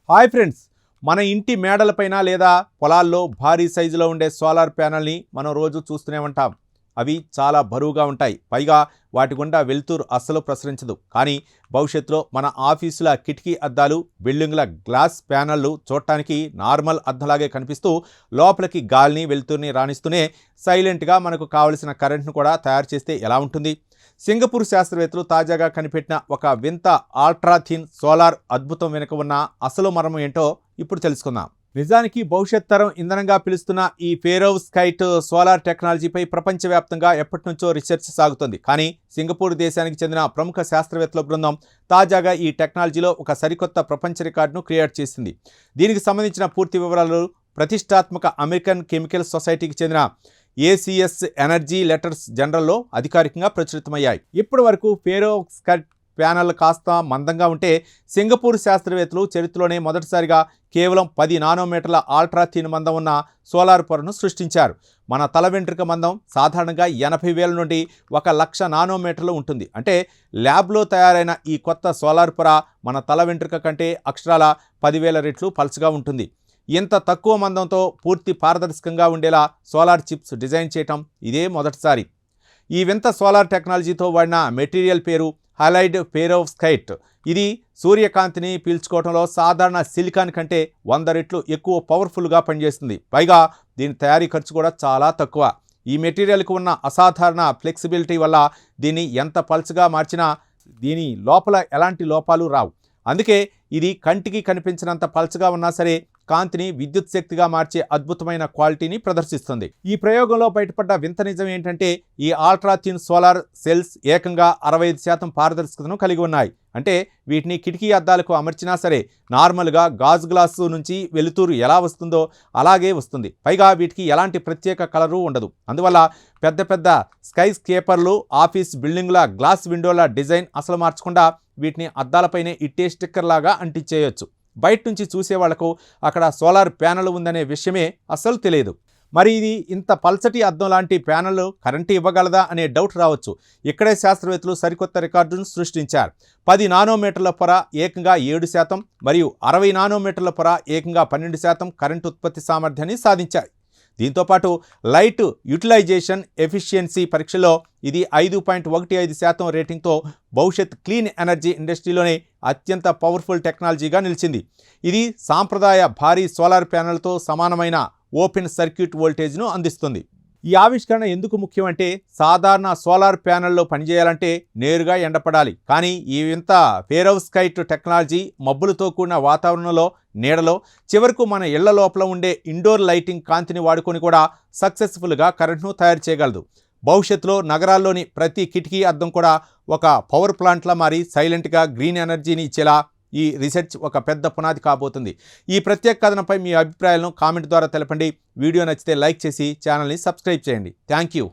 Hi friends, మన ఇంటి మేడలపైన లేదా పొలాల్లో భారీ సైజులో ఉండే సోలార్ ప్యానల్ని మనం రోజు చూస్తూనే ఉంటాం. అవి చాలా బరువుగా ఉంటాయి. పైగా వాటి గుండా వెలుతురు అస్సలు ప్రసరించదు. కానీ భవిష్యత్తులో మన ఆఫీసుల కిటికీ అద్దాలు, బిల్డింగ్ల గ్లాస్ ప్యానళ్లు చూడటానికి నార్మల్ అద్దలాగే కనిపిస్తూ లోపలికి గాలిని వెలుతురుని రాణిస్తూనే సైలెంట్గా మనకు కావలసిన కరెంట్ను కూడా తయారు చేస్తే ఎలా ఉంటుంది? సింగపూర్ శాస్త్రవేత్తలు తాజాగా కనిపెట్టిన ఒక వింత ఆల్ట్రాథిన్ సోలార్ అద్భుతం వెనుక ఉన్న అసలు మర్మం ఏంటో ఇప్పుడు తెలుసుకుందాం. నిజానికి భవిష్యత్ తరం ఇంధనంగా పిలుస్తున్న ఈ పెరోవ్స్కైట్ సోలార్ టెక్నాలజీపై ప్రపంచవ్యాప్తంగా ఎప్పటి నుంచో రీసెర్చ్ సాగుతుంది. కానీ సింగపూర్ దేశానికి చెందిన ప్రముఖ శాస్త్రవేత్తల బృందం తాజాగా ఈ టెక్నాలజీలో ఒక సరికొత్త ప్రపంచ రికార్డును క్రియేట్ చేసింది. దీనికి సంబంధించిన పూర్తి వివరాలు ప్రతిష్టాత్మక అమెరికన్ కెమికల్ సొసైటీకి చెందిన ఏసీఎస్ ఎనర్జీ లెటర్స్ జనరల్లో అధికారికంగా ప్రచురితమయ్యాయి. ఇప్పటి వరకు పెరోవ్స్కైట్ ప్యానల్ కాస్త మందంగా ఉంటే సింగపూర్ శాస్త్రవేత్తలు చరిత్రలోనే మొదటిసారిగా కేవలం 10 నానోమీటర్ల ఆల్ట్రాథిన్ మందం ఉన్న సోలార్ పొరను సృష్టించారు. మన తల వెంట్రుక మందం సాధారణంగా 80,000 నుండి 1,00,000 నానోమీటర్లు ఉంటుంది. అంటే ల్యాబ్లో తయారైన ఈ కొత్త సోలార్ పొర మన తల వెంట్రుక కంటే అక్షరాల 10,000 రెట్లు పల్చగా ఉంటుంది. ఇంత తక్కువ మందంతో పూర్తి పారదర్శకంగా ఉండేలా సోలార్ చిప్స్ డిజైన్ చేయటం ఇదే మొదటిసారి. ఈ వింత సోలార్ టెక్నాలజీతో వాడిన మెటీరియల్ పేరు హలైడ్ పెరోవ్స్కైట్. ఇది సూర్యకాంతిని పీల్చుకోవడంలో సాధారణ సిలికాన్ కంటే 100 రెట్లు ఎక్కువ పవర్ఫుల్గా పనిచేస్తుంది. పైగా దీని తయారీ ఖర్చు కూడా చాలా తక్కువ. ఈ మెటీరియల్కు ఉన్న అసాధారణ ఫ్లెక్సిబిలిటీ వల్ల దీన్ని ఎంత పల్చగా మార్చినా దీని లోపల ఎలాంటి లోపాలు రావు. అందుకే ఇది కంటికి కనిపించినంత పల్చగా ఉన్నా సరే కాంతిని విద్యుత్ శక్తిగా మార్చే అద్భుతమైన క్వాలిటీని ప్రదర్శిస్తుంది. ఈ ప్రయోగంలో బయటపడ్డ వింత నిజం ఏంటంటే ఈ ఆల్ట్రాథిన్ సోలార్ సెల్స్ ఏకంగా 65% పారదర్శకతను కలిగి ఉన్నాయి. అంటే వీటిని కిటికీ అద్దాలకు అమర్చినా సరే నార్మల్గా గాజు గ్లాసు నుంచి వెలుతురు ఎలా వస్తుందో అలాగే వస్తుంది. పైగా వీటికి ఎలాంటి ప్రత్యేక కలరు ఉండదు. అందువల్ల పెద్ద పెద్ద స్కై స్కేపర్లు, ఆఫీస్ బిల్డింగ్ల గ్లాస్ విండోల డిజైన్ అసలు మార్చకుండా వీటిని అద్దాలపైనే ఇట్టే స్టిక్కర్ లాగా అంటించేయచ్చు. బయట నుంచి చూసే వాళ్లకు అక్కడ సోలార్ ప్యానెల్ ఉందనే విషయమే అస్సలు తెలియదు. మరి ఇది ఇంత పల్చటి అద్దం లాంటి ప్యానెల్ కరెంటు ఇవ్వగలదా అనే డౌట్ రావచ్చు. ఇక్కడే శాస్త్రవేత్తలు సరికొత్త రికార్డును సృష్టించారు. 10 నానోమీటర్ల పొర ఏకంగా 7% మరియు 60 నానోమీటర్ల పొర ఏకంగా 12% కరెంటు ఉత్పత్తి సామర్థ్యాన్ని సాధించాయి. దీంతోపాటు లైట్ యూటిలైజేషన్ ఎఫిషియన్సీ పరీక్షలో ఇది 5.15% రేటింగ్తో భవిష్యత్ క్లీన్ ఎనర్జీ ఇండస్ట్రీలోనే అత్యంత పవర్ఫుల్ టెక్నాలజీగా నిలిచింది. ఇది సాంప్రదాయ భారీ సోలార్ ప్యానెల్తో సమానమైన ఓపెన్ సర్క్యూట్ వోల్టేజ్ను అందిస్తుంది. ఈ ఆవిష్కరణ ఎందుకు ముఖ్యం అంటే సాధారణ సోలార్ ప్యానెల్లో పనిచేయాలంటే నేరుగా ఎండపడాలి. కానీ ఈ వింత పెరోవ్స్కైట్ టెక్నాలజీ మబ్బులతో కూడిన వాతావరణంలో, నీడలో, చివరకు మన ఇళ్ల లోపల ఉండే ఇండోర్ లైటింగ్ కాంతిని వాడుకొని కూడా సక్సెస్ఫుల్గా కరెంట్ను తయారు చేయగలదు. భవిష్యత్తులో నగరాల్లోని ప్రతి కిటికీ అద్దం కూడా ఒక పవర్ ప్లాంట్లా మారి సైలెంట్గా గ్రీన్ ఎనర్జీని ఇచ్చేలా ఈ రీసెర్చ్ ఒక పెద్ద పునాది కాబోతుంది. ఈ ప్రత్యేక కథనంపై మీ అభిప్రాయాలను కామెంట్ ద్వారా తెలపండి. వీడియో నచ్చితే లైక్ చేసి ఛానల్ని సబ్స్క్రైబ్ చేయండి. Thank you.